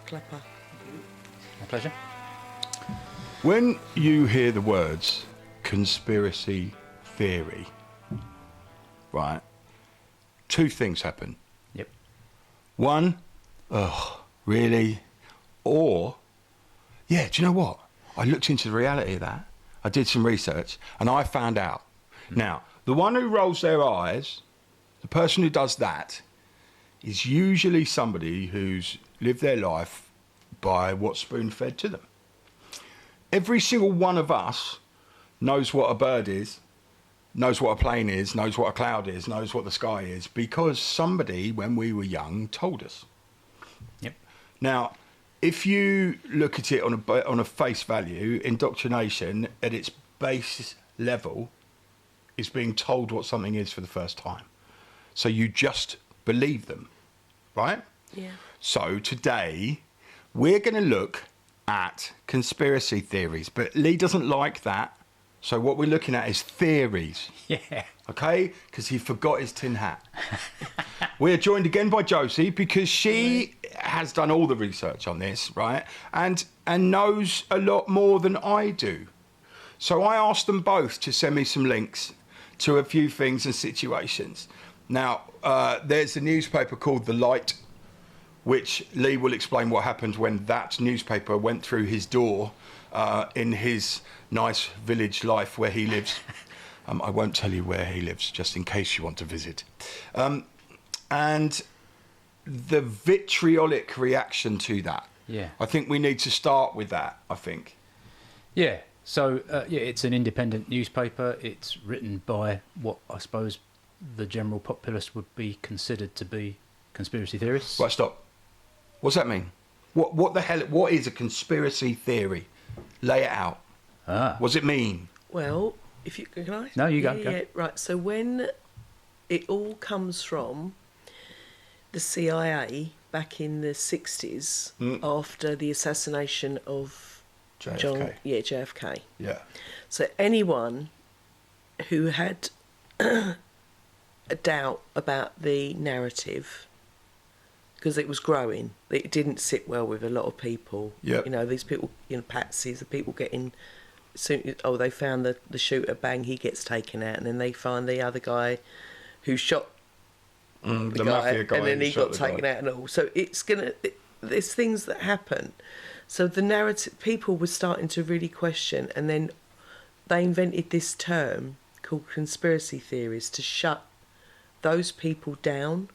Clapper. My pleasure. When you hear the words conspiracy theory, right, two things happen. Yep. One, oh, really? Or, yeah, do you know what? I looked into the reality of that. I did some research and I found out. Now, the one who rolls their eyes, the person who does that, is usually somebody who's lived their life by what's spoon-fed to them. Every single one of us knows what a bird is, knows what a plane is, knows what a cloud is, knows what the sky is, because somebody, when we were young, told us. Yep. Now, if you look at it on a face value, indoctrination at its base level is being told what something is for the first time. So you just believe them, right? Yeah. So today, we're going to look at conspiracy theories, but Lee doesn't like that. So what we're looking at is theories. Yeah. Okay? Because he forgot his tin hat. We're joined again by Josie because she has done all the research on this, right? And knows a lot more than I do. So I asked them both to send me some links to a few things and situations. Now, there's a newspaper called The Light, which Lee will explain what happened when that newspaper went through his door in his nice village life where he lives. I won't tell you where he lives, just in case you want to visit. And the vitriolic reaction to that. Yeah. I think we need to start with that, I think. Yeah. So, it's an independent newspaper. It's written by what I suppose the general populace would be considered to be conspiracy theorists. Right, stop. What's that mean? What the hell? What is a conspiracy theory? Lay it out. What does it mean? Well, if you can I? No, you go. Yeah, right. So when it all comes from the CIA back in the 60s after the assassination of JFK. JFK. Yeah. So anyone who had a doubt about the narrative, because it was growing, it didn't sit well with a lot of people. Yep. You know, these people, patsies, the people getting... they found the shooter, bang, he gets taken out, and then they find the other guy who shot the guy, mafia guy, and then he got taken guy. out and all. So there's things that happen. So the narrative, people were starting to really question, and then they invented this term called conspiracy theories to shut those people down,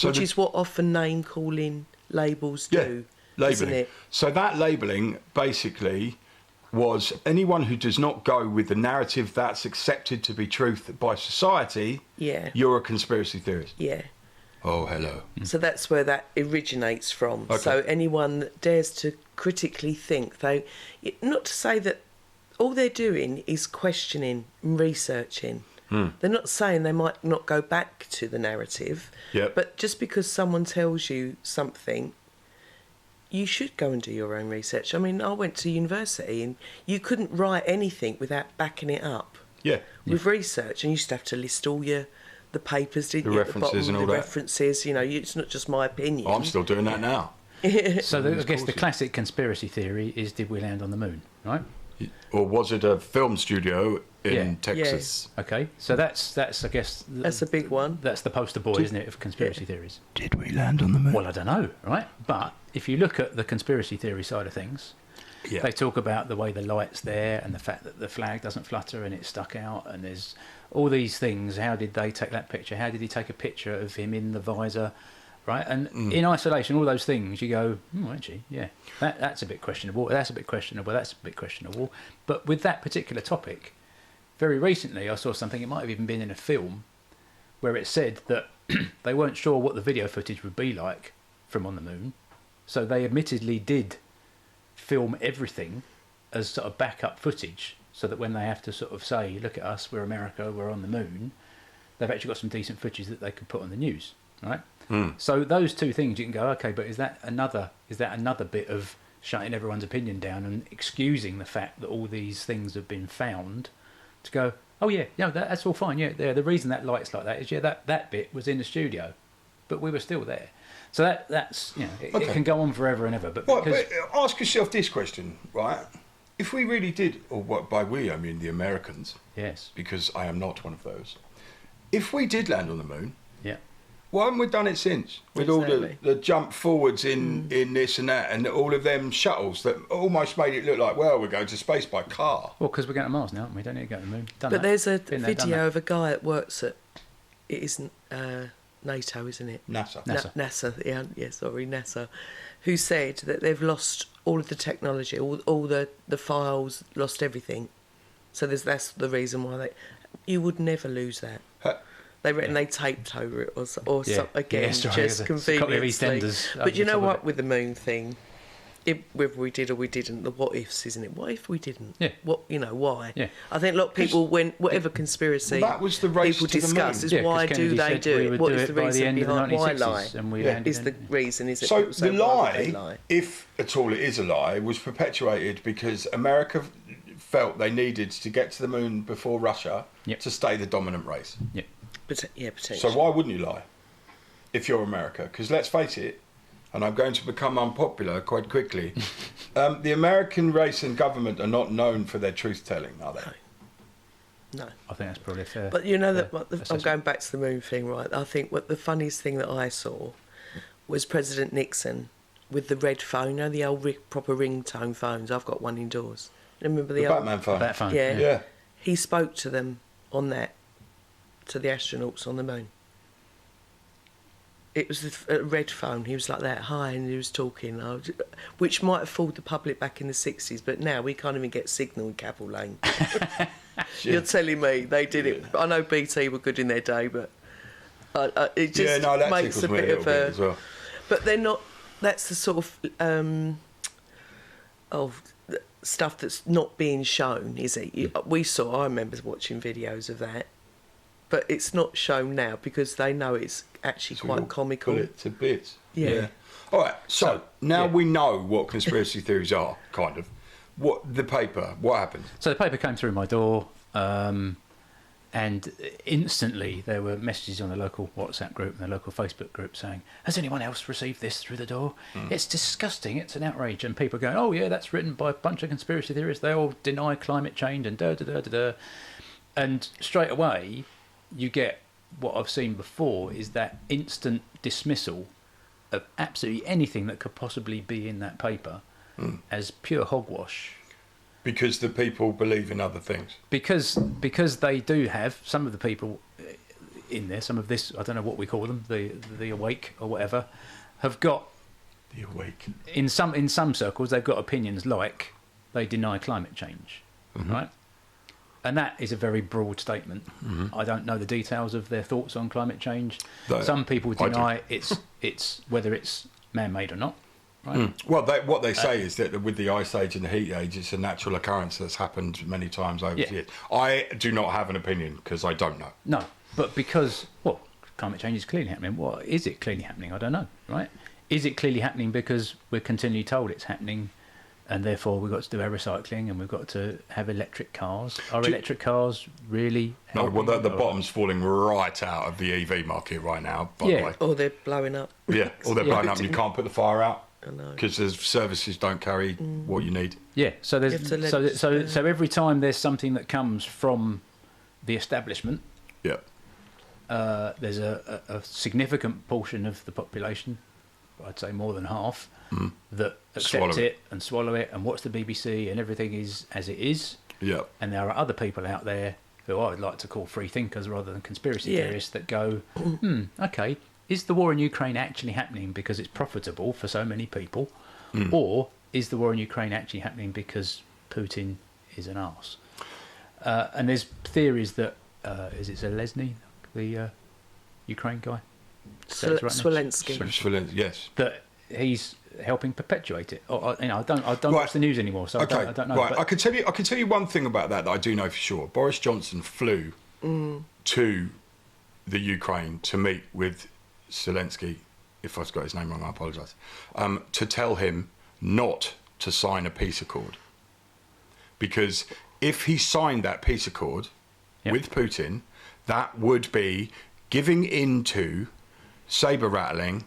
which is what often name-calling labels do, isn't labelling. it? So that labelling basically was anyone who does not go with the narrative that's accepted to be truth by society, you're a conspiracy theorist. Yeah. Oh, hello. So that's where that originates from. Okay. So anyone that dares to critically think, though, not to say that all they're doing is questioning and researching. They're not saying they might not go back to the narrative, but just because someone tells you something, you should go and do your own research. I mean, I went to university and you couldn't write anything without backing it up with research, and you used to have to list all the papers, didn't you? References and all that. References, it's not just my opinion. I'm still doing that now. So I guess the classic conspiracy theory is, did we land on the moon, right? Or was it a film studio in Texas? Yeah. Okay, so that's I guess... That's a big one. That's the poster boy, isn't it, of conspiracy theories? Did we land on the moon? Well, I don't know, right? But if you look at the conspiracy theory side of things, they talk about the way the light's there and the fact that the flag doesn't flutter and it's stuck out, and there's all these things. How did they take that picture? How did he take a picture of him in the visor? Right, and in isolation, all those things, you go, actually, that's a bit questionable. That's a bit questionable. That's a bit questionable. But with that particular topic, very recently, I saw something. It might have even been in a film, where it said that they weren't sure what the video footage would be like from on the moon, so they admittedly did film everything as sort of backup footage, so that when they have to sort of say, "Look at us, we're America, we're on the moon," they've actually got some decent footage that they could put on the news, right? So those two things, you can go, okay, but is that another bit of shutting everyone's opinion down and excusing the fact that all these things have been found, to go, oh yeah, that's all fine, the reason that light's like that is that bit was in the studio, but we were still there. So that's it can go on forever and ever. But Right, because but ask yourself this question, right? If we really did, or what by we I mean the Americans, yes, because I am not one of those. If we did land on the moon, yeah, why haven't we done it since? With all the jump forwards in this and that, and all of them shuttles that almost made it look like, well, we're going to space by car. well, because we're going to Mars now, and we don't need to go to the moon. But there's a video of a guy that works at, it isn't NATO, isn't it? NASA. NASA, NASA, who said that they've lost all of the technology, all the files, lost everything. So that's the reason why you would never lose that. They reckon they taped over it or something again, just conveniently. But you know what, with the moon thing, whether we did or we didn't, the what ifs, isn't it? What if we didn't? Yeah. Why? Yeah. I think a lot of people, whatever conspiracy that was the race people to the discuss, moon. is why do they do it? What is the reason behind why lie? Is the reason, is it? So the lie, if at all it is a lie, was perpetuated because America felt they needed to get to the moon before Russia to stay the dominant race. Yep. Potentially. So why wouldn't you lie if you're America? Because let's face it, and I'm going to become unpopular quite quickly, the American race and government are not known for their truth-telling, are they? No. I think that's probably fair. But you know I'm going back to the moon thing, right? I think the funniest thing that I saw was President Nixon with the red phone, the old proper ringtone phones. I've got one indoors. Remember the old Batman phone? Bat phone. Yeah. He spoke to them on that, to the astronauts on the moon. It was a red phone. He was like that, hi, and he was talking, which might have fooled the public back in the 60s, but now we can't even get signal in Cavill Lane. You're telling me they did it. I know BT were good in their day, but it just makes a bit of a... As well. But they're not... That's the sort of stuff that's not being shown, is it? I remember watching videos of that, but it's not shown now because they know it's actually quite comical. Pull it to bits. Yeah. All right. So now we know what conspiracy theories are. Kind of. What happened? So the paper came through my door, and instantly there were messages on the local WhatsApp group and the local Facebook group saying, "Has anyone else received this through the door? It's disgusting. It's an outrage." And people going, "Oh yeah, that's written by a bunch of conspiracy theorists. They all deny climate change and da da da da da." And straight away, you get what I've seen before is that instant dismissal of absolutely anything that could possibly be in that paper as pure hogwash. Because the people believe in other things. Because they do have, some of the people in there, some of this, I don't know what we call them, the awake or whatever, have got... The awake. In some circles, they've got opinions like they deny climate change, right? And that is a very broad statement. I don't know the details of their thoughts on climate change. Some people deny it's whether it's man-made or not. Right? Well, what they say is that with the ice age and the heat age, it's a natural occurrence that's happened many times over the years. I do not have an opinion because I don't know. No, but because, climate change is clearly happening. What is it clearly happening? I don't know, right? Is it clearly happening because we're continually told it's happening and therefore we've got to do our recycling and we've got to have electric cars? Are electric cars really helping? No, well, the bottom's falling right out of the EV market right now, by the way. Or they're blowing up. Yeah, or they're blowing up and you can't put the fire out. I know. Because the services don't carry what you need. Yeah, so every time there's something that comes from the establishment, there's a significant portion of the population, I'd say more than half, that accept it and swallow it and watch the BBC and everything is as it is. Yeah. And there are other people out there who I would like to call free thinkers rather than conspiracy theorists that go, okay, is the war in Ukraine actually happening because it's profitable for so many people? Or is the war in Ukraine actually happening because Putin is an arse? And there's theories that, is it Zelensky, the Ukraine guy? Swalensky. Yes. That he's helping perpetuate it. I don't watch the news anymore, so I don't know. Right, I can tell you one thing about that I do know for sure. Boris Johnson flew to the Ukraine to meet with Zelensky, if I've got his name wrong, I apologise, to tell him not to sign a peace accord. Because if he signed that peace accord with Putin, that would be giving in to sabre rattling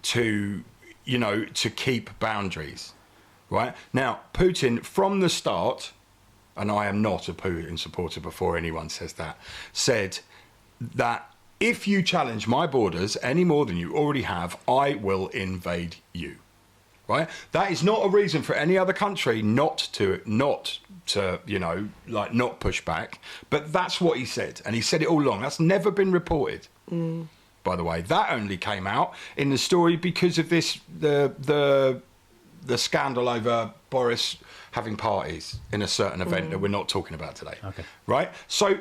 to keep boundaries, right? Now, Putin, from the start, and I am not a Putin supporter before anyone says that, said that if you challenge my borders any more than you already have, I will invade you, right? That is not a reason for any other country not to not push back, but that's what he said, and he said it all along. That's never been reported. By the way, that only came out in the story because of this the scandal over Boris having parties in a certain event that we're not talking about today. Okay. Right? So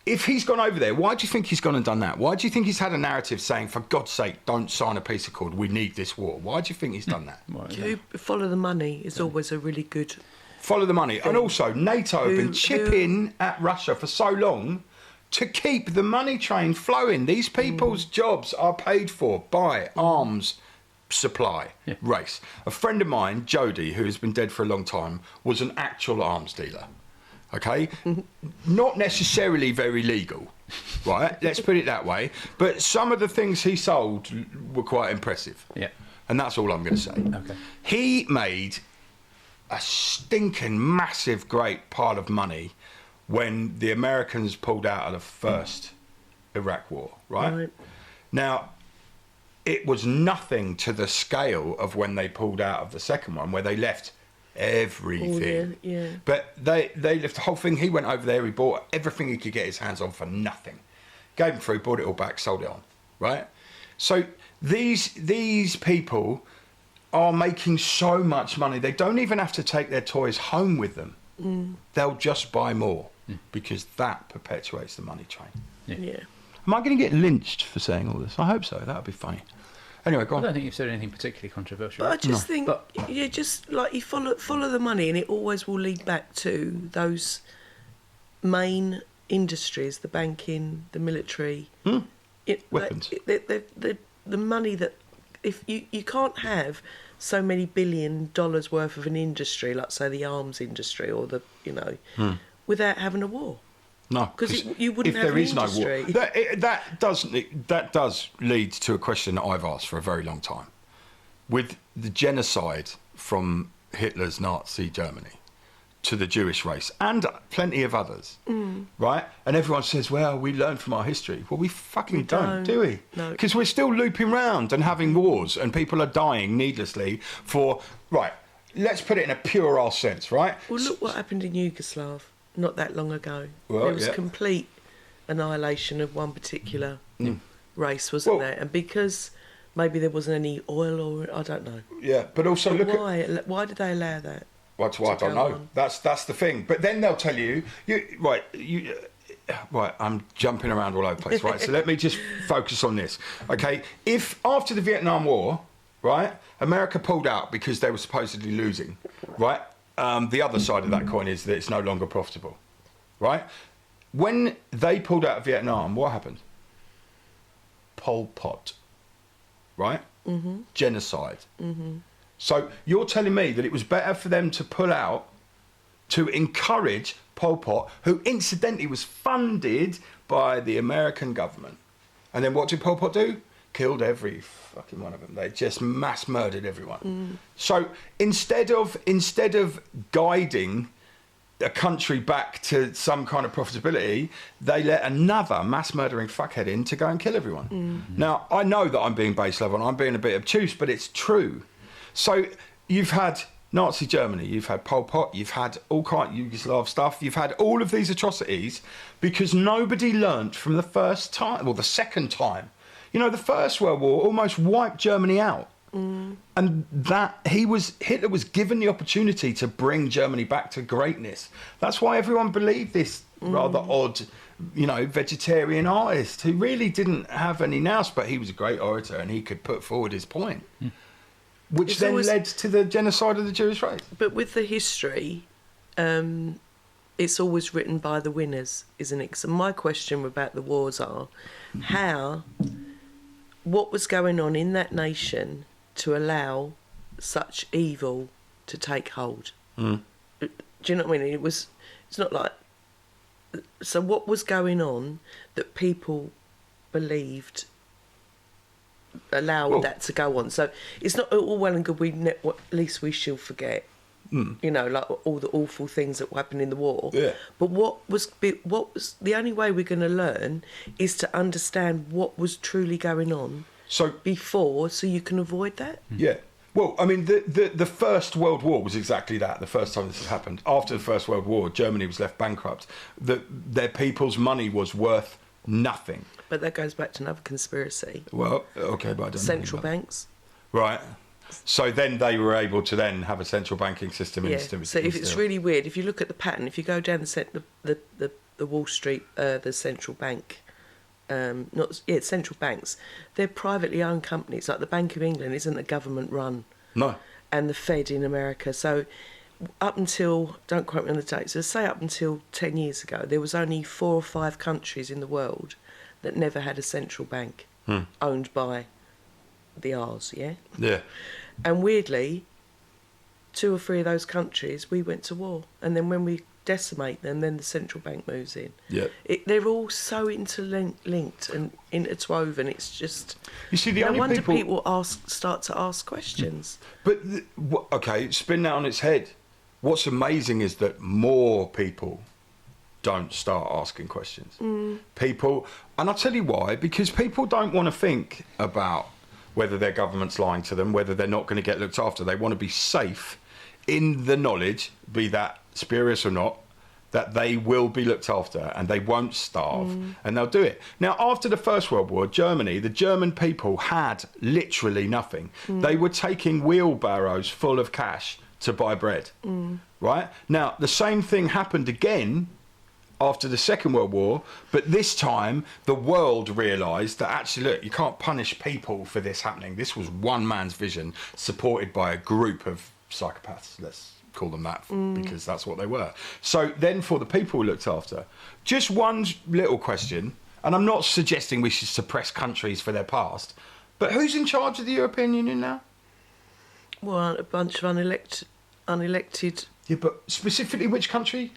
if he's gone over there, why do you think he's gone and done that? Why do you think he's had a narrative saying, for God's sake, don't sign a peace accord, we need this war? Why do you think he's done that? Follow the money is always a really good... Follow the money. And also, NATO have been chipping at Russia for so long to keep the money train flowing. These people's jobs are paid for by arms supply race. A friend of mine, Jody, who has been dead for a long time, was an actual arms dealer. Okay? Not necessarily very legal, right? Let's put it that way. But some of the things he sold were quite impressive. Yeah. And that's all I'm going to say. Okay. He made a stinking massive great pile of money when the Americans pulled out of the first Iraq war, right? Now, it was nothing to the scale of when they pulled out of the second one, where they left everything. But they left the whole thing. He went over there, he bought everything he could get his hands on for nothing. Gave them through, bought it all back, sold it on, right? So these people are making so much money, they don't even have to take their toys home with them. They'll just buy more because that perpetuates the money train. Yeah. Am I going to get lynched for saying all this? I hope so. That would be funny. Anyway, go on. I don't think you've said anything particularly controversial. But I just think, just like you follow the money, and it always will lead back to those main industries, the banking, the military. Weapons. The money that, if you can't have so many $1 billion worth of an industry, like say the arms industry or the, without having a war. No, because you wouldn't have an industry. No war. That does lead to a question that I've asked for a very long time. With the genocide from Hitler's Nazi Germany to the Jewish race and plenty of others, right? And everyone says, well, we learn from our history. Well, we fucking don't, do we? No. Because we're still looping round and having wars and people are dying needlessly for... Right, let's put it in a pure arse sense, right? Well, look what happened in Yugoslavia not that long ago. Well, there was complete annihilation of one particular race, wasn't there? And because maybe there wasn't any oil or... I don't know. Yeah, but also why did they allow that? Well, I don't know. On. That's the thing. But then they'll tell you, right, I'm jumping around all over the place, right? So let me just focus on this, okay? If after the Vietnam War, right, America pulled out because they were supposedly losing, right? The other side of that coin is that it's no longer profitable, right? When they pulled out of Vietnam, what happened? Pol Pot, right? Genocide. So you're telling me that it was better for them to pull out to encourage Pol Pot, who incidentally was funded by the American government. And then what did Pol Pot do? Killed every fucking one of them. They just mass murdered everyone. So instead of guiding a country back to some kind of profitability, they let another mass murdering fuckhead in to go and kill everyone. Now, I know that I'm being base level and I'm being a bit obtuse, but it's true. So you've had Nazi Germany, you've had Pol Pot, you've had all kind of Yugoslav stuff, you've had all of these atrocities because nobody learnt from the first time, or the second time. You know, the First World War almost wiped Germany out. And Hitler was given the opportunity to bring Germany back to greatness. That's why everyone believed this rather odd, vegetarian artist who really didn't have any nous, but he was a great orator and he could put forward his point. Which then led to the genocide of the Jewish race. But with the history, it's always written by the winners, isn't it? So my question about the wars are, what was going on in that nation to allow such evil to take hold? Do you know what I mean? It's not like... So what was going on that people believed allowed that to go on. So it's not all well and good. At least we shall forget. You know, like all the awful things that happened in the war. Yeah. But what was the only way we're going to learn is to understand what was truly going on before, so you can avoid that. Yeah. Well, I mean, the First World War was exactly that. The first time this has happened, after the First World War, Germany was left bankrupt. Their people's money was worth nothing. But that goes back to another conspiracy. Well, okay, but I don't know Central banks. Right. So then they were able to then have a central banking system. Yeah. So if it's really weird, if you look at the pattern, if you go down the Wall Street, the central bank, central banks, they're privately owned companies. Like the Bank of England isn't a government run. No. And the Fed in America. So up until, don't quote me on the dates, let's say up until 10 years ago, there was only 4 or 5 countries in the world that never had a central bank owned by the R's, yeah? Yeah. And weirdly, 2 or 3 of those countries, we went to war. And then when we decimate them, then the central bank moves in. Yeah. They're all so interlinked and interwoven. It's just... You see, no wonder people start to ask questions. But, okay, spin that on its head. What's amazing is that more people don't start asking questions. People... And I'll tell you why. Because people don't want to think about whether their government's lying to them, whether they're not going to get looked after. They want to be safe in the knowledge, be that spurious or not, that they will be looked after and they won't starve, and they'll do it. Now, after the First World War, Germany, the German people had literally nothing. They were taking wheelbarrows full of cash to buy bread, right? Now, the same thing happened again after the Second World War, but this time the world realised that actually, look, you can't punish people for this happening. This was one man's vision supported by a group of psychopaths, let's call them that, because that's what they were. So then for the people we looked after, just one little question, and I'm not suggesting we should suppress countries for their past, but who's in charge of the European Union now? Well, a bunch of unelected... Yeah, but specifically which country?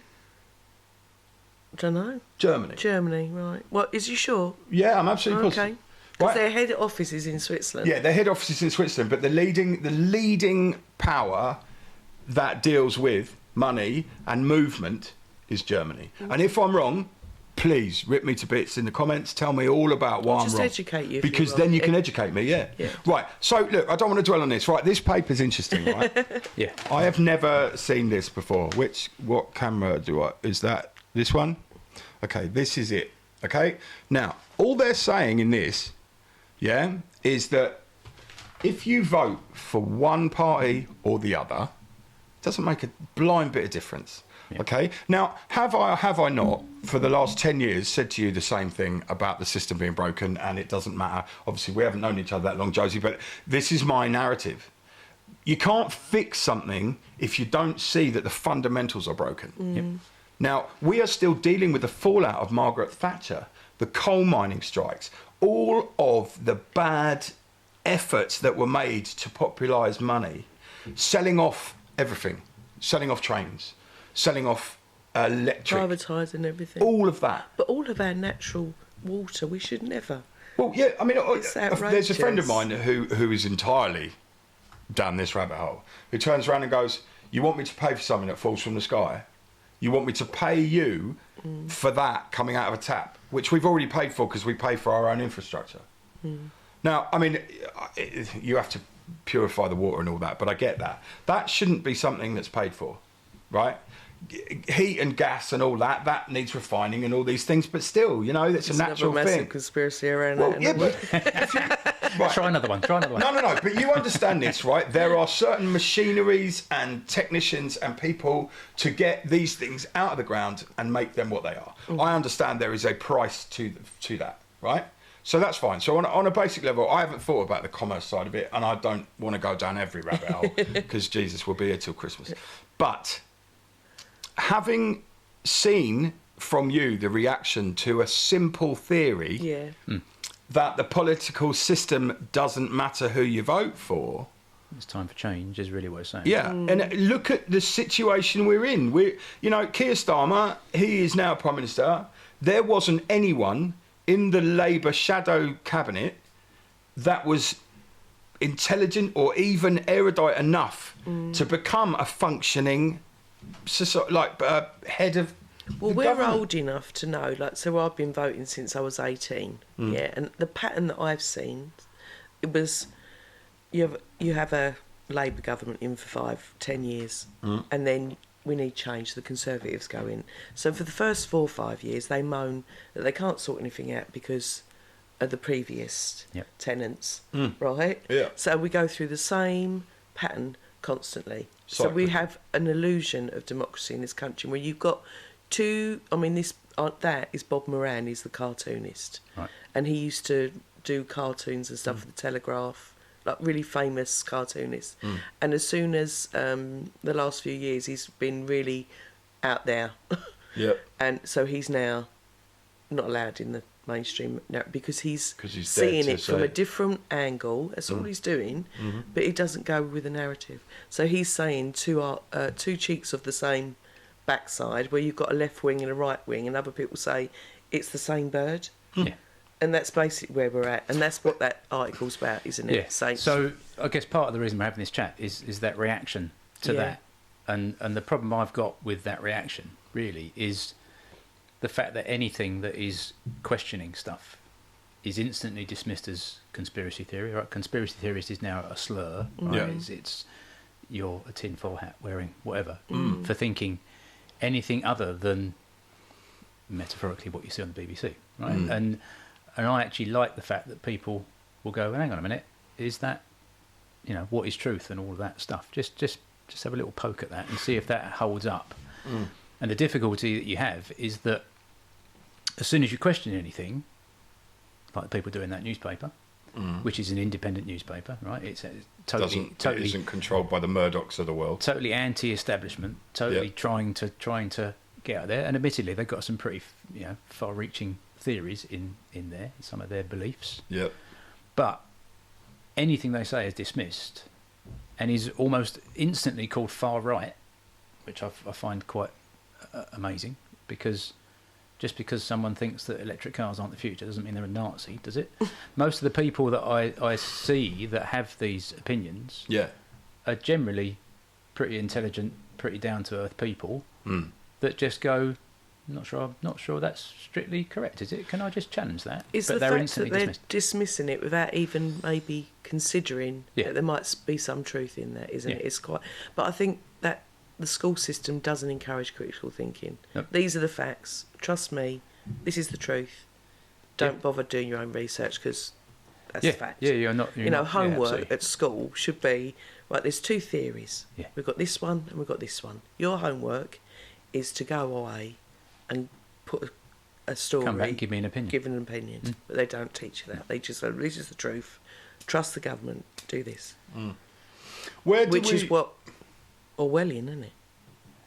I don't know. Germany, right. Well, is you sure? Yeah, I'm absolutely positive. Okay. Because their head office is in Switzerland. Yeah, their head office is in Switzerland, but the leading power that deals with money and movement is Germany. And if I'm wrong, please rip me to bits in the comments. Tell me all about why I'm wrong. Just educate you. Because then you can educate me, yeah. Right, so look, I don't want to dwell on this. Right, this paper's interesting, right? Yeah. I have never seen this before. What camera is that? This one? Okay, this is it. Okay? Now, all they're saying in this, yeah, is that if you vote for one party or the other, it doesn't make a blind bit of difference. Yeah. Okay? Now, have I not, for the last 10 years, said to you the same thing about the system being broken and it doesn't matter? Obviously, we haven't known each other that long, Josie, but this is my narrative. You can't fix something if you don't see that the fundamentals are broken. Yep. Now, we are still dealing with the fallout of Margaret Thatcher, the coal mining strikes, all of the bad efforts that were made to popularise money, selling off everything, selling off trains, selling off electric. Privatising everything. All of that. But all of our natural water, we should never. Well, yeah, I mean, outrageous. There's a friend of mine who is entirely down this rabbit hole, who turns around and goes, you want me to pay for something that falls from the sky? You want me to pay you for that coming out of a tap, which we've already paid for because we pay for our own infrastructure. Now, I mean, you have to purify the water and all that, but I get that. That shouldn't be something that's paid for, right? Heat and gas and all that needs refining and all these things, but still, you know, that's a natural thing. Massive thing. Conspiracy around well, that. Yeah, but right. Try another one. No, but you understand this, right? There are certain machineries and technicians and people to get these things out of the ground and make them what they are. I understand there is a price to that, right? So that's fine. So on a basic level, I haven't thought about the commerce side of it, and I don't want to go down every rabbit hole because Jesus will be here till Christmas. But having seen from you the reaction to a simple theory that the political system doesn't matter who you vote for, it's time for change is really what it's saying. Yeah, and look at the situation we're in. Keir Starmer, he is now Prime Minister. There wasn't anyone in the Labour shadow cabinet that was intelligent or even erudite enough to become a functioning head of Well, the we're government. old enough to know, so I've been voting since I was 18, yeah, and the pattern that I've seen, it was, you have a Labour government in for 5-10 years, and then we need change, the Conservatives go in. So for the first 4 or 5 years, they moan that they can't sort anything out because of the previous tenants, right? Yeah. So we go through the same pattern constantly. So we have an illusion of democracy in this country where you've got two. I mean, that is Bob Moran. He's the cartoonist, Right. and he used to do cartoons and stuff for the Telegraph, like really famous cartoonist. And as soon as the last few years, he's been really out there. Yep. And so he's now not allowed in the mainstream now because he's he's seeing dead, it from a different angle. That's all he's doing, but he doesn't go with the narrative. So he's saying two cheeks of the same backside, where you've got a left wing and a right wing, and other people say it's the same bird. Yeah. And that's basically where we're at, and that's what that article's about, isn't it? Yeah. So I guess part of the reason we're having this chat is that reaction to that, and the problem I've got with that reaction really is the fact that anything that is questioning stuff is instantly dismissed as conspiracy theory. Right? Conspiracy theorist is now a slur. Right? Yeah. It's you're a tinfoil hat wearing whatever for thinking anything other than metaphorically what you see on the BBC. Right? And I actually like the fact that people will go, hang on a minute, is that, what is truth and all of that stuff? Just have a little poke at that and see if that holds up. And the difficulty that you have is that as soon as you question anything, like the people doing that newspaper, which is an independent newspaper, right? It's totally It isn't controlled by the Murdochs of the world. totally anti-establishment, totally trying to get out there. And admittedly, they've got some pretty far-reaching theories in there, some of their beliefs. Yep. But anything they say is dismissed and is almost instantly called far right, which I find quite amazing, because just because someone thinks that electric cars aren't the future doesn't mean they're a Nazi, does it? Most of the people that I see that have these opinions are generally pretty intelligent, pretty down-to-earth people that just go, not sure that's strictly correct, is it? Can I just challenge that? It's the fact that they're dismissing it without even maybe considering that there might be some truth in there, isn't it? It's quite. But I think that the school system doesn't encourage critical thinking. Nope. These are the facts. Trust me, this is the truth. Don't bother doing your own research because that's the fact. Yeah, you're not. Homework at school should be right. There's two theories. Yeah. We've got this one and we've got this one. Your homework is to go away and put a story. Come back and give me an opinion. Give an opinion, but they don't teach you that. They just say, "This is the truth. Trust the government. Do this." Which is what Orwellian, isn't it?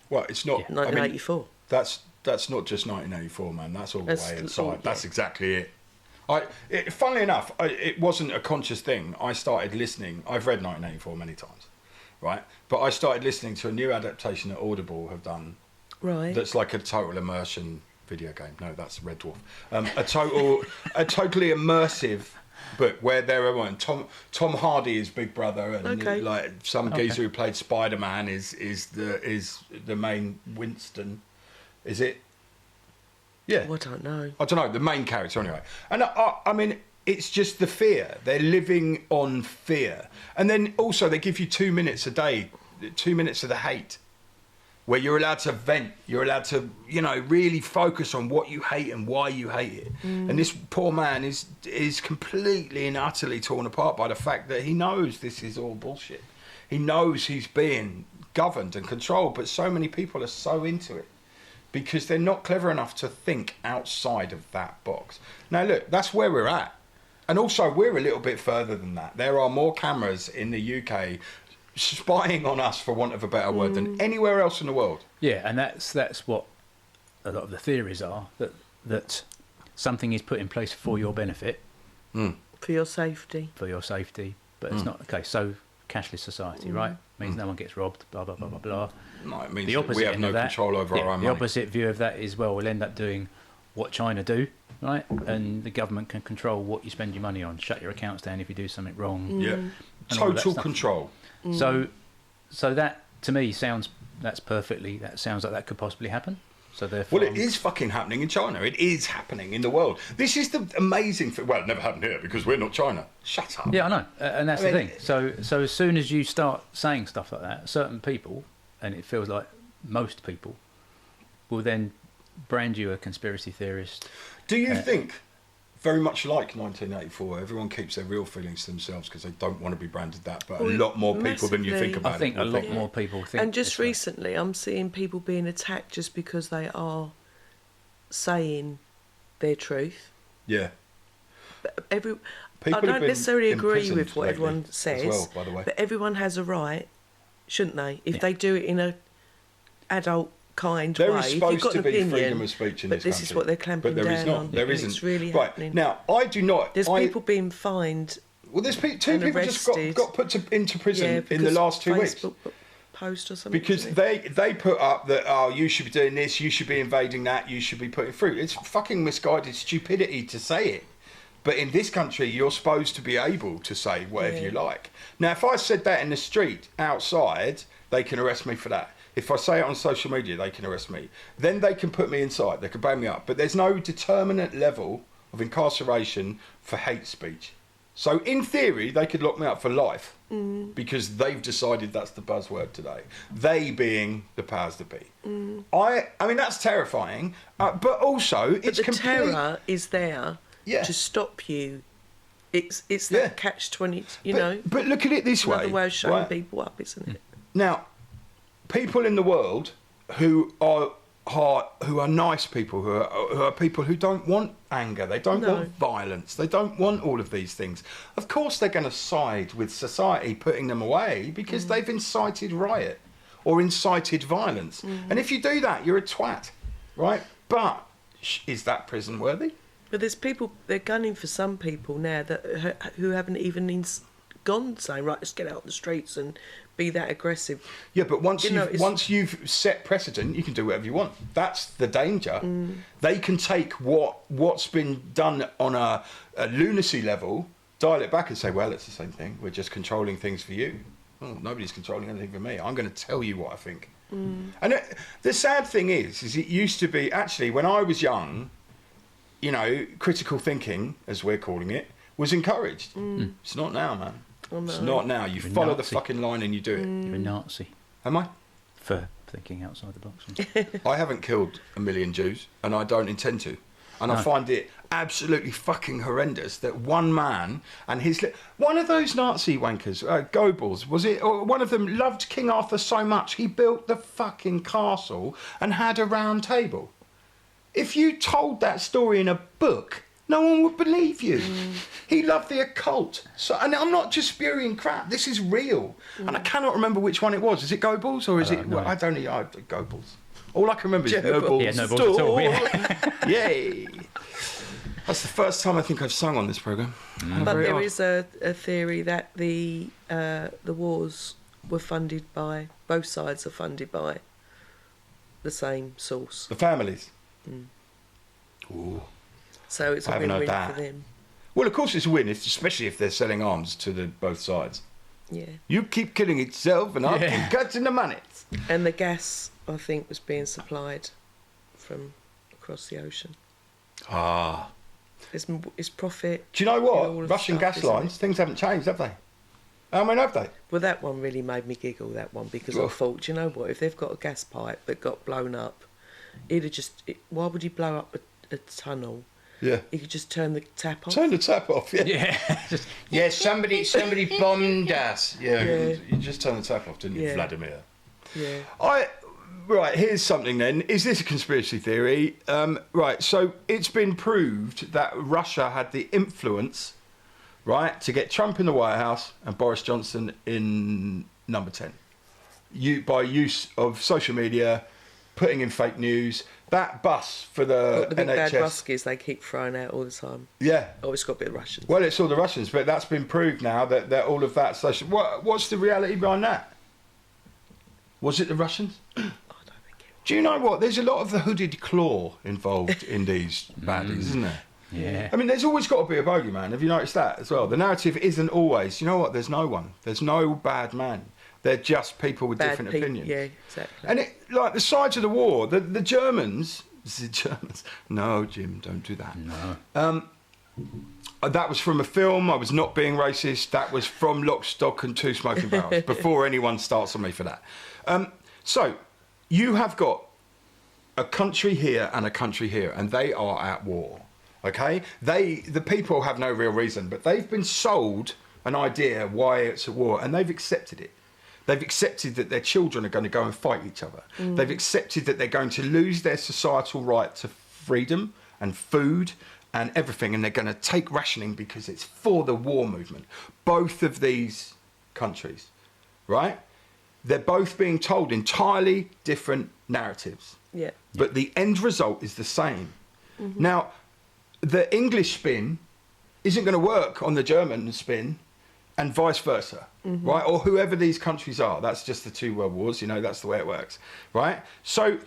Well, it's not. 1984. That's not just 1984, man. That's all the way inside. That's exactly it. Funnily enough, it wasn't a conscious thing. I started listening. I've read 1984 many times, right? But I started listening to a new adaptation that Audible have done. Right. That's like a total immersion video game. No, that's Red Dwarf. A totally immersive book where there are Tom Hardy is Big Brother, and like some geezer who played Spider-Man is the main Winston. Is it? Yeah. I don't know. I don't know, the main character anyway. And I mean, it's just the fear. They're living on fear. And then also they give you 2 minutes a day, 2 minutes of the hate, where you're allowed to vent. You're allowed to, really focus on what you hate and why you hate it. And this poor man is completely and utterly torn apart by the fact that he knows this is all bullshit. He knows he's being governed and controlled, but so many people are so into it because they're not clever enough to think outside of that box. Now, look, that's where we're at. And also, we're a little bit further than that. There are more cameras in the UK spying on us, for want of a better word, than anywhere else in the world. Yeah, and that's what a lot of the theories are, that something is put in place for your benefit. For your safety. But it's not the case. So, cashless society, right? Means no one gets robbed, blah, blah, blah, blah, blah. No, it means we have no control over our own money. The opposite view of that is, well, we'll end up doing what China do, right? And the government can control what you spend your money on, shut your accounts down if you do something wrong. Yeah, total control. So that to me sounds like that could possibly happen. So therefore, well, it is fucking happening in China. It is happening in the world. This is the amazing thing. Well, it never happened here because we're not China. Shut up. Yeah, I know, and that's the thing. So as soon as you start saying stuff like that, certain people, and it feels like most people, will then brand you a conspiracy theorist. Do you think, very much like 1984, everyone keeps their real feelings to themselves because they don't want to be branded that, but a lot more people than you think about it. I think a lot more people think. And just recently, I'm seeing people being attacked just because they are saying their truth. Yeah. But I don't necessarily agree with what everyone says, well, by the way. But everyone has a right, shouldn't they? If they do it in a adult kind there way. Is supposed to be opinion, freedom of speech in this country. But this is what they're clamping down on. But there is not. There isn't. It's really right. happening. Now, I do not... There's people being fined. Well, there's two people just got put into prison in the last 2 weeks. Post or something. Because they put up that, you should be doing this, you should be invading that, you should be putting through. It's fucking misguided stupidity to say it. But in this country, you're supposed to be able to say whatever you like. Now, if I said that in the street outside, they can arrest me for that. If I say it on social media, they can arrest me. Then they can put me inside. They can bail me up. But there's no determinate level of incarceration for hate speech. So in theory, they could lock me up for life because they've decided that's the buzzword today. They being the powers that be. I mean, that's terrifying. But also, it's the terror is there to stop you. It's that catch-20, you know. But look at it this way. Another way of showing people up, isn't it? Now, people in the world who are nice people, who are people who don't want anger, they don't want violence, they don't want all of these things. Of course they're going to side with society putting them away because they've incited riot or incited violence. And if you do that, you're a twat, right? But is that prison worthy? But there's people, they're gunning for some people now who haven't even gone saying, right, let's get out on the streets and be that aggressive. Yeah, but once you've set precedent, you can do whatever you want. That's the danger. They can take what's been done on a lunacy level, dial it back and say, well, it's the same thing. We're just controlling things for you. Oh, nobody's controlling anything for me. I'm going to tell you what I think. And the sad thing is it used to be, actually, when I was young, you know, critical thinking, as we're calling it, was encouraged. It's not now, man. Oh, no. It's not now. You follow the fucking line and you do it. You're a Nazi. Am I? For thinking outside the box. I haven't killed 1 million Jews, and I don't intend to. And I find it absolutely fucking horrendous that one man and one of those Nazi wankers, Goebbels, was it? Or one of them loved King Arthur so much he built the fucking castle and had a round table. If you told that story in a book, no one would believe you. He loved the occult. So, and I'm not just spewing crap. This is real. And I cannot remember which one it was. Is it Goebbels or is it... Well, I don't know. Goebbels. All I can remember is Goebbels. Yeah, no balls at all. Yeah. Yay. That's the first time I think I've sung on this programme. But there is a theory that the wars were funded by... Both sides are funded by the same source. The families. Ooh. So it's a win-win for them. Well, of course it's a win, especially if they're selling arms to both sides. Yeah. You keep killing yourself and I'll keep cutting the money. And the gas, I think, was being supplied from across the ocean. Ah. It's profit. Do you know what? Russian gas lines, things haven't changed, have they? I mean, have they? Well, that one really made me giggle, that one, because I thought, do you know what? If they've got a gas pipe that got blown up, why would you blow up a tunnel? Yeah. You could just turn the tap off. Turn the tap off, yeah. Yeah. Yeah, somebody bombed us. Yeah, you just turn the tap off, didn't you, Vladimir? Yeah. Right, here's something then. Is this a conspiracy theory? Right, so it's been proved that Russia had the influence, right, to get Trump in the White House and Boris Johnson in number 10. By use of social media, putting in fake news. That bus for the big NHS. bad Ruskies they keep throwing out all the time. Yeah. Oh, it's got to be the Russians. Well, it's all the Russians, but that's been proved now that all of that social... What's the reality behind that? Was it the Russians? I don't think it was. Do you know what? There's a lot of the hooded claw involved in these baddies, isn't there? Yeah. I mean, there's always got to be a bogeyman. Have you noticed that as well? The narrative isn't always, you know what, there's no one. There's no bad man. They're just people with different opinions. Yeah, exactly. And like the sides of the war, the Germans... The Germans... No, Jim, don't do that. No. That was from a film. I was not being racist. That was from Lock, Stock and Two Smoking Barrels, before anyone starts on me for that. So, you have got a country here and a country here, and they are at war. Okay, the people have no real reason, but they've been sold an idea why it's a war, and they've accepted it. They've accepted that their children are going to go and fight each other. They've accepted that they're going to lose their societal right to freedom and food and everything, and they're going to take rationing because it's for the war movement. Both of these countries, right? They're both being told entirely different narratives. Yeah. But the end result is the same. Now, the English spin isn't going to work on the German spin, and vice versa, right? Or whoever these countries are. That's just the two world wars, you know, that's the way it works, right? So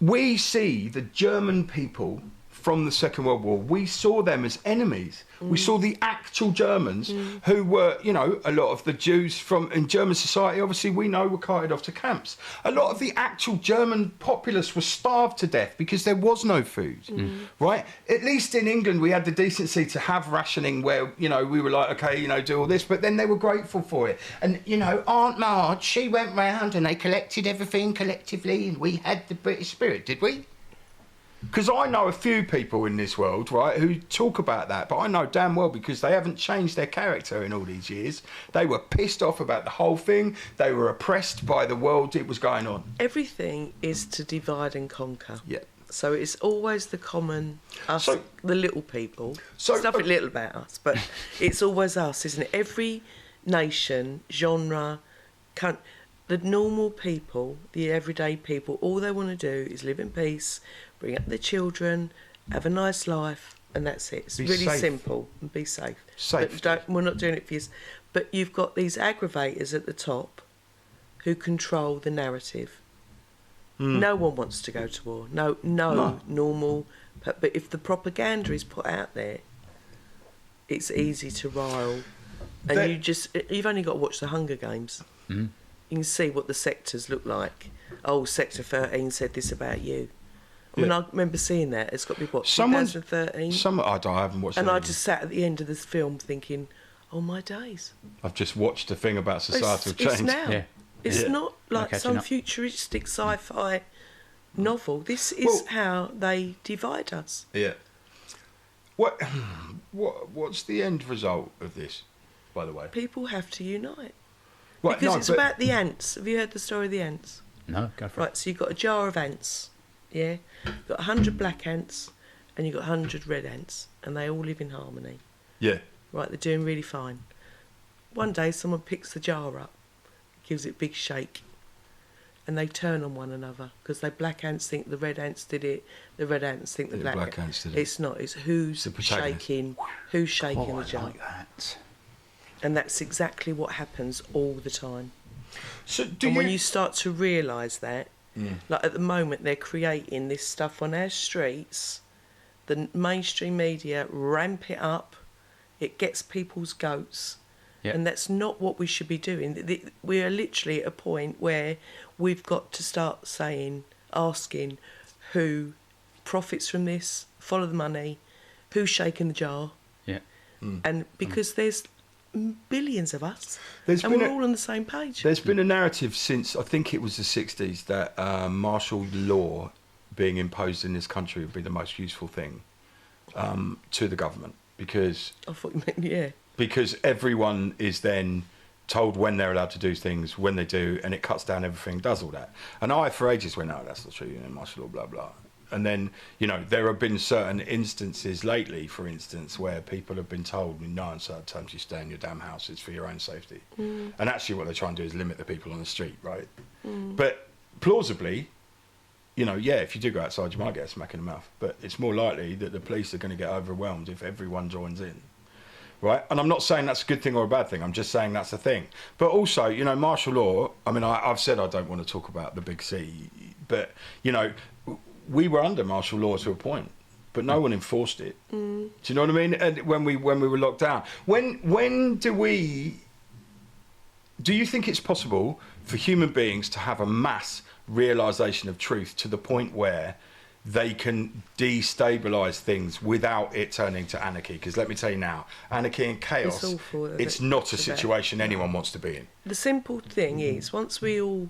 we see the German people from the Second World War, we saw them as enemies. We saw the actual Germans who were, you know, a lot of the Jews in German society, obviously we know, were carted off to camps. A lot of the actual German populace was starved to death because there was no food, right? At least in England, we had the decency to have rationing where, you know, we were like, okay, you know, do all this, but then they were grateful for it. And, you know, Aunt Marge, she went round and they collected everything collectively and we had the British spirit, did we? Because I know a few people in this world, right, who talk about that, but I know damn well because they haven't changed their character in all these years. They were pissed off about the whole thing. They were oppressed by the world that was going on. Everything is to divide and conquer. Yeah. So it's always the common, us, So- the little people. So- There's nothing little about us, but it's always us, isn't it? Every nation, genre, the normal people, the everyday people, all they want to do is live in peace, bring up their children, have a nice life, and that's it. It's Be really safe. simple, and be safe. Safe. But we're not doing it for you. But you've got these aggravators at the top who control the narrative. No one wants to go to war. No. Normal. But if the propaganda is put out there, it's easy to rile. And you've only got to watch the Hunger Games. You can see what the sectors look like. Oh, Sector 13 said this about you. I mean, I remember seeing that. It's got to be, what, 2013? I haven't watched it. And I just sat at the end of this film thinking, oh, my days. I've just watched a thing about societal change. It's now. Yeah. It's Yeah. not like catching some up. futuristic sci-fi novel. This is how they divide us. Yeah. What's the end result of this, by the way? People have to unite. Right, Because no, it's but- about the ants. Have you heard the story of the ants? No, go for it. Right, so you've got a jar of ants, yeah? You've got 100 black ants and you've got 100 red ants, and they all live in harmony. Yeah. Right, they're doing really fine. One day someone picks the jar up, gives it a big shake, and they turn on one another because the black ants think the red ants did it, the red ants think the black ants did it. It's not, it's who's The protagonist. shaking Oh, the I jar. like that. And that's exactly what happens all the time. So When you start to realise that, like at the moment they're creating this stuff on our streets, the mainstream media ramp it up, it gets people's goats, Yep. and that's not what we should be doing. We are literally at a point where we've got to start asking who profits from this, follow the money, who's shaking the jar, Yeah. and because there's billions of us, There's and been we're a- all on the same page. There's been a narrative since, I think it was the 60s, that martial law being imposed in this country would be the most useful thing to the government because I thought you meant, yeah. everyone is then told when they're allowed to do things, when they do, and it cuts down everything, does all that. And I, for ages, went, no, that's not true, martial law, blah, blah. And then, there have been certain instances lately, for instance, where people have been told in no uncertain terms you stay in your damn house, it's for your own safety. And actually what they try and do is limit the people on the street, right? But plausibly, if you do go outside, you might get a smack in the mouth. But it's more likely that the police are going to get overwhelmed if everyone joins in. Right? And I'm not saying that's a good thing or a bad thing. I'm just saying that's a thing. But also, martial law, I mean, I've said I don't want to talk about the big C But you know, we were under martial law to a point, but no one enforced it. Do you know what I mean? And when we were locked down, when do you think it's possible for human beings to have a mass realization of truth to the point where they can destabilize things without it turning to anarchy? Because let me tell you now, anarchy and chaos, It's awful, isn't it's it? not a situation anyone wants to be in. The simple thing is, once we all,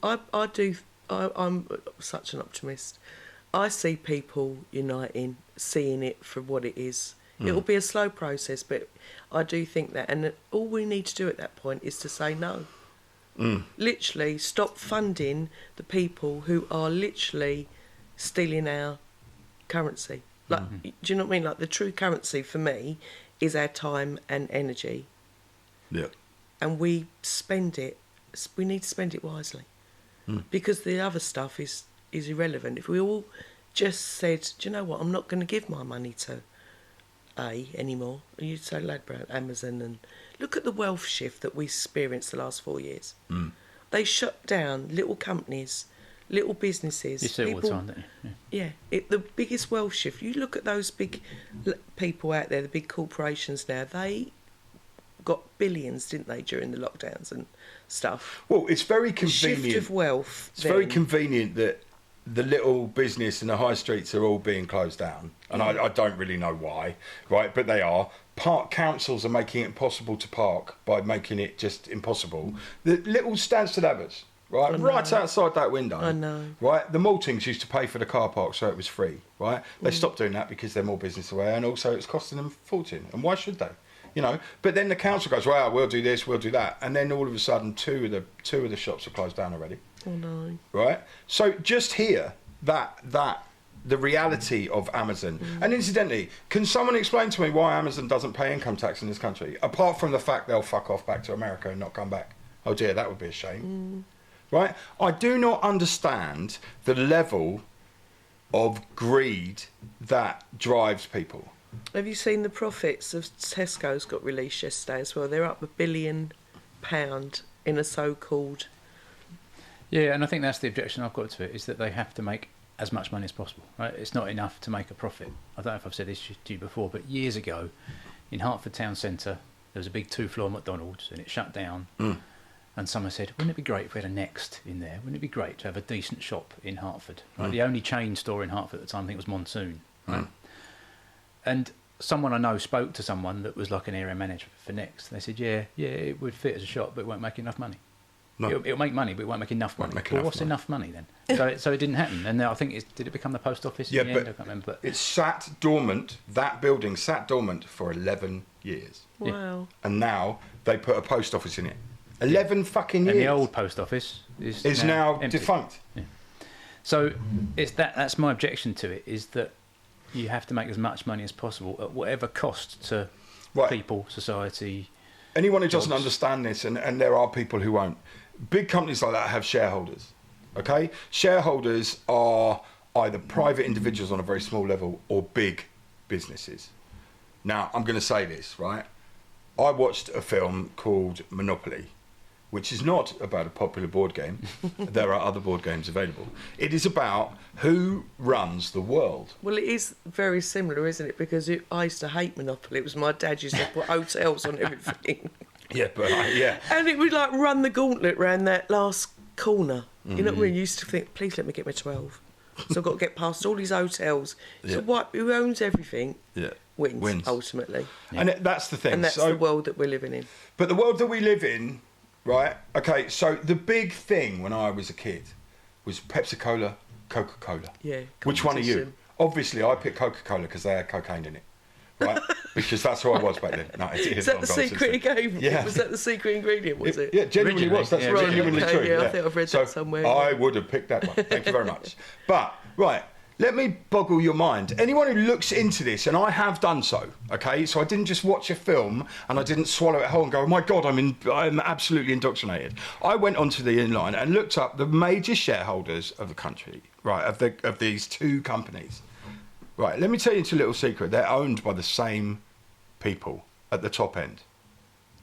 I'm such an optimist. I see people uniting, seeing it for what it is. It will be a slow process, but I do think that, and all we need to do at that point is to say no. Literally, stop funding the people who are literally stealing our currency. Like, do you know what I mean? Like, the true currency for me is our time and energy. Yeah. And we spend it. We need to spend it wisely, because the other stuff is irrelevant. If we all just said, do you know what? I'm not going to give my money to A anymore. And you'd say, Ladbroke, Amazon, and look at the wealth shift that we experienced the last 4 years. They shut down little companies, little businesses. You see it all the time, don't you? Yeah, the biggest wealth shift. You look at those big people out there, the big corporations now, they got billions, didn't they, during the lockdowns and stuff. Well, it's very The convenient. shift of wealth. It's very convenient that the little business and the high streets are all being closed down, and I don't really know why, right? But they are. Park councils are making it impossible to park by making it just impossible. The little Stansted Abbotts, right, right outside that window. I know. Right, the Maltings used to pay for the car park so it was free, right? They stopped doing that because they're more business aware, and also it's costing them a fortune. And why should they? You know, but then the council goes, well, we'll do this, we'll do that, and then all of a sudden two of the shops are closed down already. Oh no. Right? So just hear that the reality of Amazon. And incidentally, can someone explain to me why Amazon doesn't pay income tax in this country? Apart from the fact they'll fuck off back to America and not come back. Oh dear, that would be a shame. Right? I do not understand the level of greed that drives people. Have you seen the profits of Tesco's got released yesterday as well? They're up £1 billion in a so-called... Yeah, and I think that's the objection I've got to it, is that they have to make as much money as possible. Right? It's not enough to make a profit. I don't know if I've said this to you before, but years ago, in Hertford Town Centre, there was a big 2-floor McDonald's, and it shut down. And someone said, wouldn't it be great if we had a Next in there? Wouldn't it be great to have a decent shop in Hertford? Right? The only chain store in Hertford at the time, I think, was Monsoon. Right? And someone I know spoke to someone that was like an area manager for Next. They said, yeah, it would fit as a shop, but it won't make enough money. No. It'll make money, but it won't make enough money. Well, what's enough money then? So it didn't happen. And now I think, did it become the post office in the end? I can't remember. But it sat dormant, that building sat dormant for 11 years. Wow. And now they put a post office in it. 11 fucking years. And the old post office is now empty. defunct. Yeah. So it's that's my objection to it, is that you have to make as much money as possible at whatever cost to people, society. Anyone who doesn't understand this, and there are people who won't, big companies like that have shareholders, okay? Shareholders are either private individuals on a very small level or big businesses. Now, I'm going to say this, right? I watched a film called Monopoly, which is not about a popular board game. There are other board games available. It is about who runs the world. Well, it is very similar, isn't it? Because I used to hate Monopoly. It was my dad used to put hotels on everything. Yeah, but yeah. And it would like run the gauntlet round that last corner. You know what I mean? You used to think, please let me get my 12. So I've got to get past all these hotels. So who owns everything wins ultimately. Yeah. And that's the thing. And that's the world that we're living in. But the world that we live in, right? Okay, so the big thing when I was a kid was Pepsi-Cola, Coca-Cola. Yeah. Which one are you? Obviously, I picked Coca-Cola because they had cocaine in it. Right? Because that's who I was back then. No, is that the secret ingredient? Yeah. Was that the secret ingredient, was it? Yeah, genuinely was. That's genuinely true. Yeah, I think I've read that somewhere. I would have picked that one. Thank you very much. But, right, let me boggle your mind. Anyone who looks into this, and I have done so, okay? So I didn't just watch a film and I didn't swallow it whole and go, oh my God, I'm absolutely indoctrinated. I went onto the inline and looked up the major shareholders of the country, right, of these two companies. Right, let me tell you a little secret. They're owned by the same people at the top end.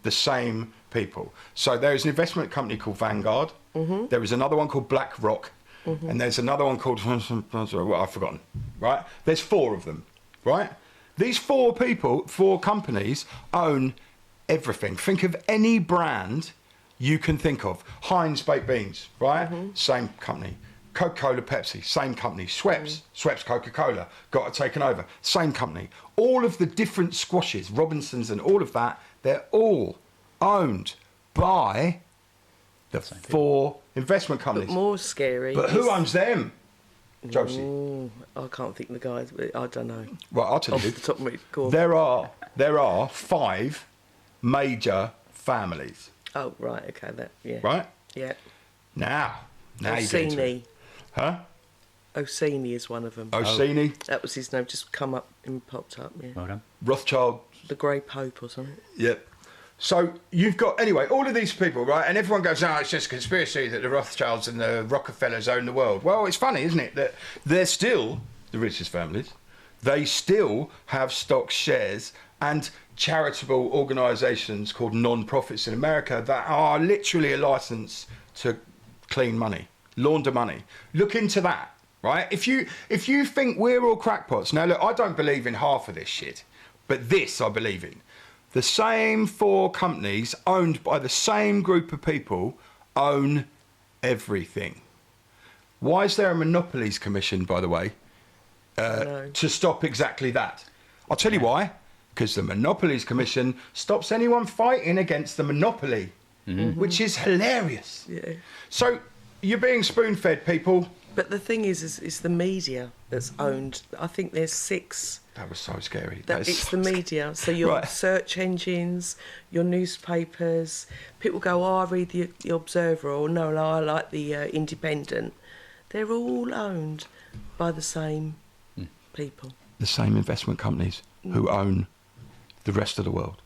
The same people. So there is an investment company called Vanguard. There is another one called BlackRock. And there's another one called, well, I've forgotten, right? There's 4 of them, right? These 4 companies own everything. Think of any brand you can think of. Heinz baked beans, right? Same company. Coca-Cola, Pepsi, same company. Schweppes, Coca-Cola, got taken over, same company. All of the different squashes, Robinsons and all of that, they're all owned by the 4 investment companies. But more scary. But who owns them, Josie? I can't think of the guys, but I don't know. Right, I'll tell Off you. the top of my head. There are 5 major families. Oh, right, okay, yeah. Right? Yeah. Now you get into it. Orsini. Huh? Orsini is one of them. Orsini, That was his name, just come up and popped up, yeah. Well done. Rothschild. The Grey Pope or something. Yep. So you've got, anyway, all of these people, right? And everyone goes, oh, it's just a conspiracy that the Rothschilds and the Rockefellers own the world. Well, it's funny, isn't it, that they're still the richest families. They still have stock shares and charitable organisations called non-profits in America that are literally a licence to clean money, launder money. Look into that, right? If you think we're all crackpots, now look, I don't believe in half of this shit, but this I believe in. The same 4 companies owned by the same group of people own everything. Why is there a Monopolies Commission, by the way, to stop exactly that? I'll tell you why. Because the Monopolies Commission stops anyone fighting against the monopoly, which is hilarious. Yeah. So you're being spoon-fed, people. But the thing is the media that's owned. I think there's 6. That was so scary. It's the media. So your Right. search engines, your newspapers. People go, oh, I read the Observer, or no, I like the Independent. They're all owned by the same people. The same investment companies who own the rest of the world.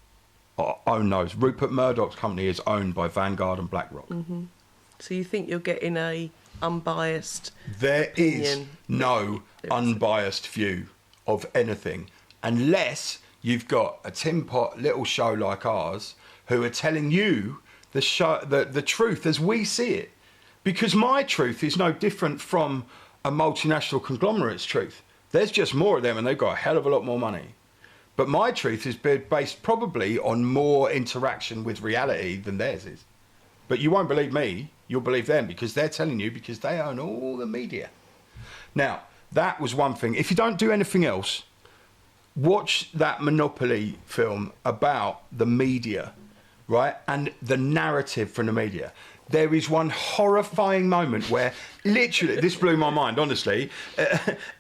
Own those. Rupert Murdoch's company is owned by Vanguard and BlackRock. So you think you're getting a unbiased There is opinion? no unbiased view of anything unless you've got a tin pot little show like ours who are telling you the truth as we see it. Because my truth is no different from a multinational conglomerate's truth. There's just more of them and they've got a hell of a lot more money. But my truth is based probably on more interaction with reality than theirs is. But you won't believe me, you'll believe them because they're telling you because they own all the media. Now, that was one thing. If you don't do anything else, watch that Monopoly film about the media, right? And the narrative from the media. There is one horrifying moment where literally, this blew my mind, honestly,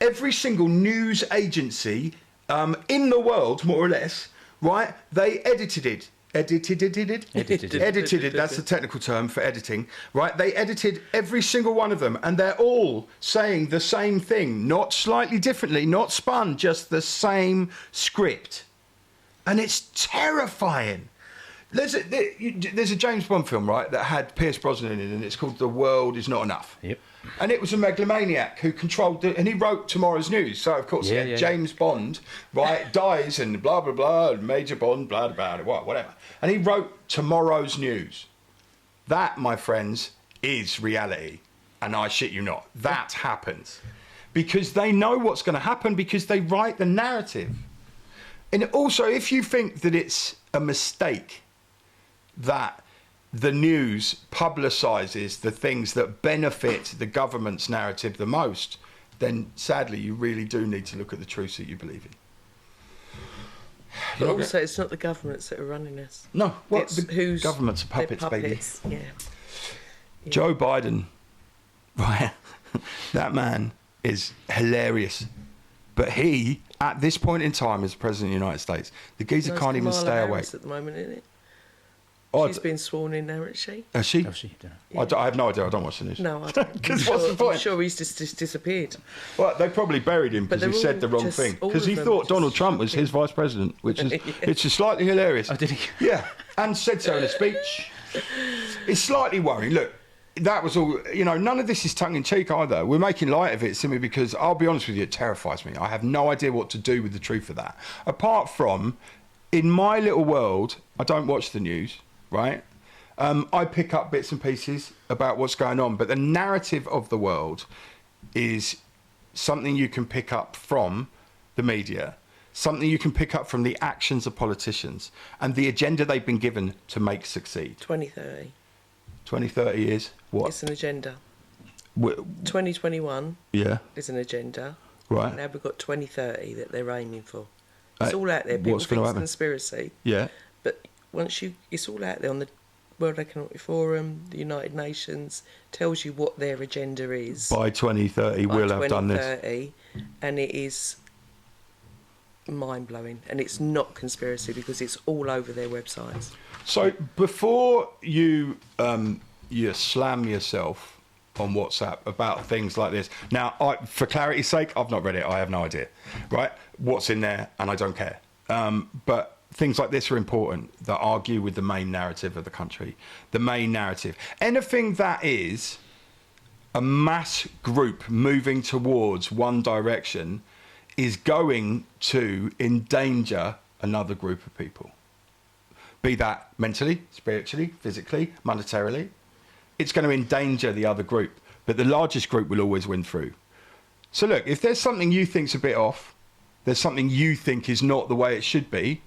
every single news agency in the world, more or less, right? They edited it. Edited, that's the technical term for editing, right? They edited every single one of them and they're all saying the same thing, not slightly differently, not spun, just the same script. And it's terrifying. There's a James Bond film, right, that had Pierce Brosnan in it and it's called The World Is Not Enough. Yep. And it was a megalomaniac who controlled and he wrote Tomorrow's News. So, of course, James Bond, right, dies and blah, blah, blah, and Major Bond, blah, blah, blah, whatever. And he wrote Tomorrow's News. That, my friends, is reality. And I shit you not. That happens. Because they know what's going to happen because they write the narrative. And also, if you think that it's a mistake that the news publicises the things that benefit the government's narrative the most, then sadly you really do need to look at the truths that you believe in. But also, it's not the governments that are running us. No, well, It's the government's are puppets, baby. Yeah. Joe Biden, right, that man is hilarious. But he, at this point in time as President of the United States, the geezer can't even stay awake. At the moment, isn't it? Oh, She's been sworn in now, isn't she? Has she? Oh, she did. I have no idea. I don't watch the news. No, I don't. Because what's the point? I'm sure he's just disappeared. Well, they probably buried him because he said the wrong thing. Because he thought Donald Trump was his vice president, which is it's just slightly hilarious. Oh, did he? Yeah, and said so in a speech. It's slightly worrying. Look, that was all. You know, none of this is tongue in cheek either. We're making light of it simply because I'll be honest with you, it terrifies me. I have no idea what to do with the truth of that. Apart from, in my little world, I don't watch the news, right? I pick up bits and pieces about what's going on, but the narrative of the world is something you can pick up from the media, something you can pick up from the actions of politicians and the agenda they've been given to make succeed. 2030. 2030 is what? It's an agenda. 2021 Yeah. is an agenda. Right. Now we've got 2030 that they're aiming for. It's all out there. People what's think gonna it's happen? conspiracy. Yeah. But it's all out there on the World Economic Forum, the United Nations, tells you what their agenda is. By 2030, we'll have done this. 2030, and it is mind-blowing. And it's not conspiracy because it's all over their websites. So before you slam yourself on WhatsApp about things like this, now, for clarity's sake, I've not read it. I have no idea, right? What's in there, and I don't care. But things like this are important that argue with the main narrative of the country. The main narrative. Anything that is a mass group moving towards one direction is going to endanger another group of people. Be that mentally, spiritually, physically, monetarily. It's going to endanger the other group. But the largest group will always win through. So look, if there's something you think's a bit off, there's something you think is not the way it should be,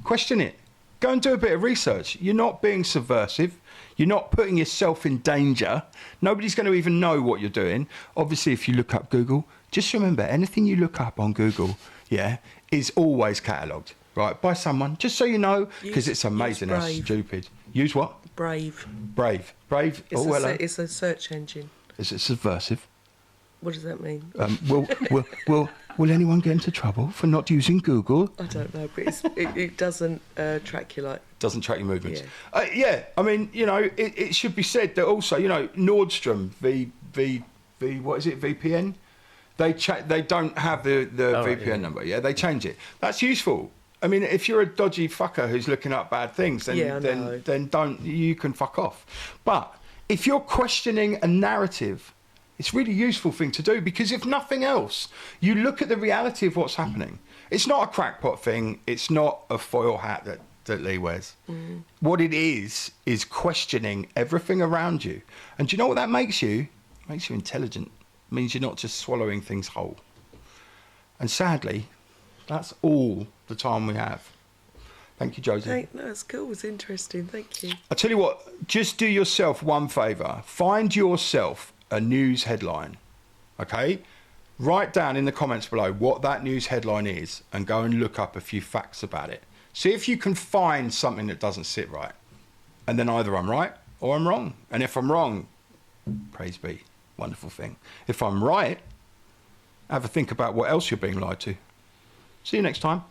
question it. Go and do a bit of research. You're not being subversive. You're not putting yourself in danger. Nobody's going to even know what you're doing. Obviously, if you look up Google, just remember, anything you look up on Google, is always catalogued, right, by someone, just so you know, because it's amazing how stupid. Use what? Brave. It's a search engine. Is it subversive? What does that mean? Will anyone get into trouble for not using Google? I don't know, but it doesn't track you like... Doesn't track your movements. I mean, it should be said that also, Nordstrom, what is it, VPN? They don't have the VPN number, they change it. That's useful. I mean, if you're a dodgy fucker who's looking up bad things, then you can fuck off. But if you're questioning a narrative, it's a really useful thing to do, because if nothing else, you look at the reality of what's happening. It's not a crackpot thing. It's not a foil hat that Lee wears. Mm. What it is questioning everything around you. And do you know what that makes you? It makes you intelligent. It means you're not just swallowing things whole. And sadly, that's all the time we have. Thank you, Josie. No, it's cool. It's interesting. Thank you. I tell you what, just do yourself one favour. Find yourself a news headline, okay? Write down in the comments below what that news headline is and go and look up a few facts about it. See if you can find something that doesn't sit right. And then either I'm right or I'm wrong. And if I'm wrong, praise be, wonderful thing. If I'm right, have a think about what else you're being lied to. See you next time.